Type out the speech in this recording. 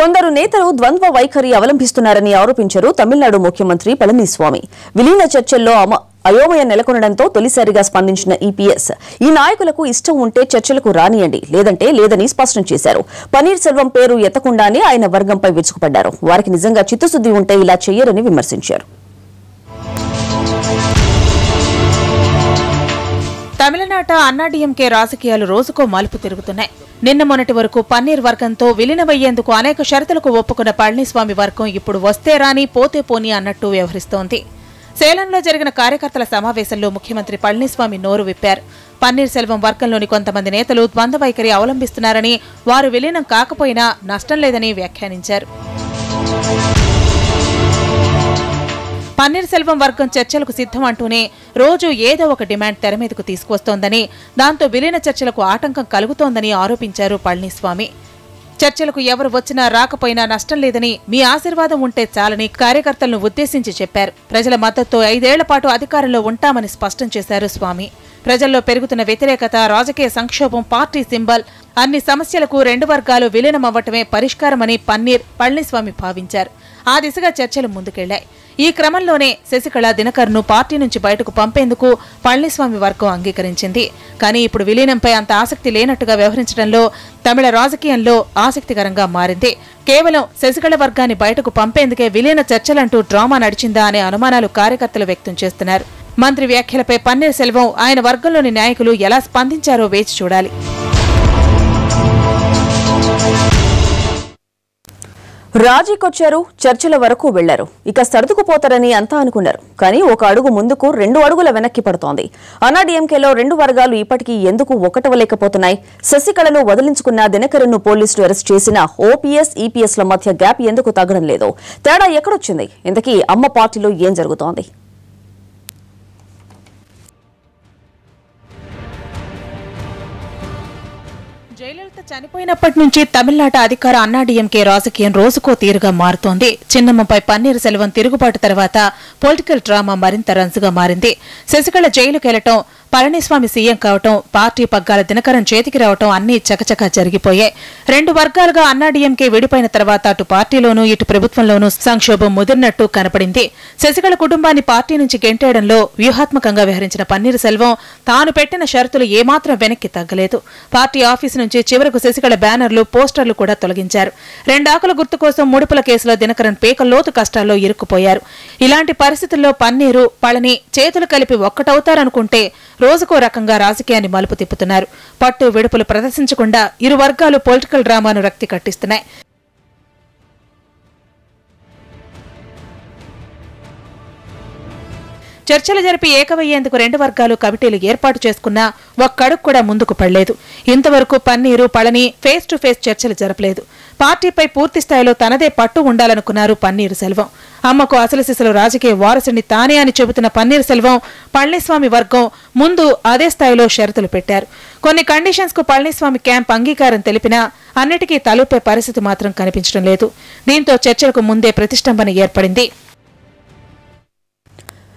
కొందరు నేతలు ద్వంద్వ వైఖరి అవలంబిస్తున్నారని ఆరోపించారు తమిళనాడు ముఖ్యమంత్రి పళనిస్వామి. విలీన చర్చల్లో అయోమయం నెలకొనడంతో తొలిసారిగా స్పందించిన ఈపీఎస్ ఈ నాయకులకు ఇష్టం ఉంటే చర్చలకు రానియండి, లేదంటే లేదని స్పష్టం చేశారు. పన్నీర్ సెల్వం పేరు ఎత్తకుండానే ఆయన వర్గంపై విరుచుకుపడ్డారు. వారికి నిజంగా చిత్తశుద్ది ఉంటే ఇలా చెయ్యరని విమర్శించారు. తమిళనాట అన్నాడీఎంకే రాజకీయాలు రోజుకో మలుపు తిరుగుతున్నాయి. నిన్న మొన్నటి వరకు పన్నీర్ వర్గంతో విలీనమయ్యేందుకు అనేక షరతులకు ఒప్పుకున్న పళనిస్వామి వర్గం ఇప్పుడు వస్తే రాని పోతే పోని అన్నట్టు వ్యవహరిస్తోంది. సేలంలో జరిగిన కార్యకర్తల సమావేశంలో ముఖ్యమంత్రి పళనిస్వామి నోరు విప్పారు. పన్నీర్ సెల్వం వర్గంలోని కొంతమంది నేతలు ద్వంద్వ వైఖరి అవలంబిస్తున్నారని, వారు విలీనం కాకపోయినా నష్టం లేదని వ్యాఖ్యానించారు. పన్నీర్ సెల్వం వర్గం చర్చలకు సిద్ధం అంటూనే రోజు ఏదో ఒక డిమాండ్ తెర మీదకు తీసుకువస్తోందని, దాంతో విలీన చర్చలకు ఆటంకం కలుగుతోందని ఆరోపించారు పళనిస్వామి. చర్చలకు ఎవరు వచ్చినా రాకపోయినా నష్టం లేదని, మీ ఆశీర్వాదం ఉంటే చాలని కార్యకర్తలను ఉద్దేశించి చెప్పారు. ప్రజల మద్దతుతో 5 ఏళ్ల పాటు అధికారంలో ఉంటామని స్పష్టం చేశారు స్వామి. ప్రజల్లో పెరుగుతున్న వ్యతిరేకత, రాజకీయ సంక్షోభం, పార్టీ సింబల్ అన్ని సమస్యలకు 2 వర్గాలు విలీనమవ్వటమే పరిష్కారమని పళనిస్వామి భావించారు. ఆ దిశగా చర్చలు ముందుకెళ్లాయి. ఈ క్రమంలోనే శశికళ, దినకర్ను పార్టీ నుంచి బయటకు పంపేందుకు పళనిస్వామి వర్గం అంగీకరించింది. కానీ ఇప్పుడు విలీనంపై అంత ఆసక్తి లేనట్టుగా వ్యవహరించడంలో తమిళ రాజకీయంలో ఆసక్తికరంగా మారింది. కేవలం శశికళ వర్గాన్ని బయటకు పంపేందుకే విలీన చర్చలంటూ డ్రామా నడిచిందా అనే అనుమానాలు కార్యకర్తలు వ్యక్తం చేస్తున్నారు. మంత్రి వ్యాఖ్యలపై పన్నీర్ సెల్వం, ఆయన వర్గంలోని నాయకులు ఎలా స్పందించారో వేచి చూడాలి. రాజీకొచ్చారు, చర్చల వరకు వెళ్లారు. ఇక సర్దుకుపోతారని అంతా అనుకున్నారు. కానీ ఒక అడుగు ముందుకు 2 అడుగుల వెనక్కి పడుతోంది. అన్నాడీఎంకేలో 2 వర్గాలు ఇప్పటికీ ఎందుకు ఒకటవలేకపోతున్నాయి? శశికళను వదిలించుకున్న దినకరన్ను పోలీసులు అరెస్ట్ చేసిన ఓపీఎస్, ఈపీఎస్ల మధ్య గ్యాప్ ఎందుకు తగ్గడం లేదు? తేడా ఎక్కడొచ్చింది? ఇంతకీ అమ్మ పార్టీలో ఏం జరుగుతోంది? జయలలిత చనిపోయినప్పటి నుంచి తమిళనాట అధికార అన్నాడీఎంకే రాజకీయం రోజుకో తీరుగా మారుతోంది. చిన్నమ్మపై పన్నీర్ సెల్వం తిరుగుబాటు తర్వాత పొలిటికల్ డ్రామా మరింత రంజుగా మారింది. శశికళ జైలుకెళ్లటం, పళనిస్వామి సీఎం కావటం, పార్టీ పగ్గాల దినకరన్ చేతికి రావటం అన్నీ చకచకా జరిగిపోయాయి. 2 వర్గాలుగా అన్నాడీఎంకే విడిపోయిన తర్వాత అటు పార్టీలోనూ ఇటు ప్రభుత్వంలోనూ సంక్షోభం ముదిరినట్టు కనపడింది. శశికళ కుటుంబాన్ని పార్టీ నుంచి గెంటేయడంలో వ్యూహాత్మకంగా వ్యవహరించిన పన్నీర్ సెల్వం తాను పెట్టిన షరతులు ఏమాత్రం వెనక్కి తగ్గలేదు. పార్టీ ఆఫీసు నుంచి చివరకు శశికళ బ్యానర్లు, పోస్టర్లు కూడా తొలగించారు. 2 ఆకుల గుర్తు కోసం ముడుపుల కేసులో దినకరన్ పేకల్లోతు కష్టాల్లో ఇరుక్కుపోయారు. ఇలాంటి పరిస్థితుల్లో పన్నీరు, పళని చేతులు కలిపి ఒక్కటవుతారనుకుంటే రోజుకో రకంగా రాజకీయాన్ని మలుపు తిప్పుతున్నారు. పట్టు విడుపులు ప్రదర్శించకుండా ఇరు వర్గాలు పొలిటికల్ డ్రామాను రక్తి కట్టిస్తున్నాయి. చర్చలు జరిపి ఏకమయ్యేందుకు 2 వర్గాలు కమిటీలు ఏర్పాటు చేసుకున్నా ఒక్కడుగు కూడా ముందుకు పడలేదు. ఇంతవరకు paneer, Palani face to face చర్చలు జరపలేదు. పార్టీపై పూర్తి స్థాయిలో తనదే పట్టు ఉండాలనుకున్నారు పన్నీర్ సెల్వం. అమ్మకు అసలు సిసలు రాజకీయ వారసుని తానే అని చెబుతున్న పన్నీర్ సెల్వం, పళనిస్వామి వర్గం ముందు అదే స్థాయిలో షరతులు పెట్టారు. కొన్ని కండిషన్స్ కు పళనిస్వామి క్యాంప్ అంగీకారం తెలిపినా అన్నిటికీ తలూపే పరిస్థితి మాత్రం కనిపించడం లేదు. దీంతో చర్చలకు ముందే ప్రతిష్టంభన ఏర్పడింది.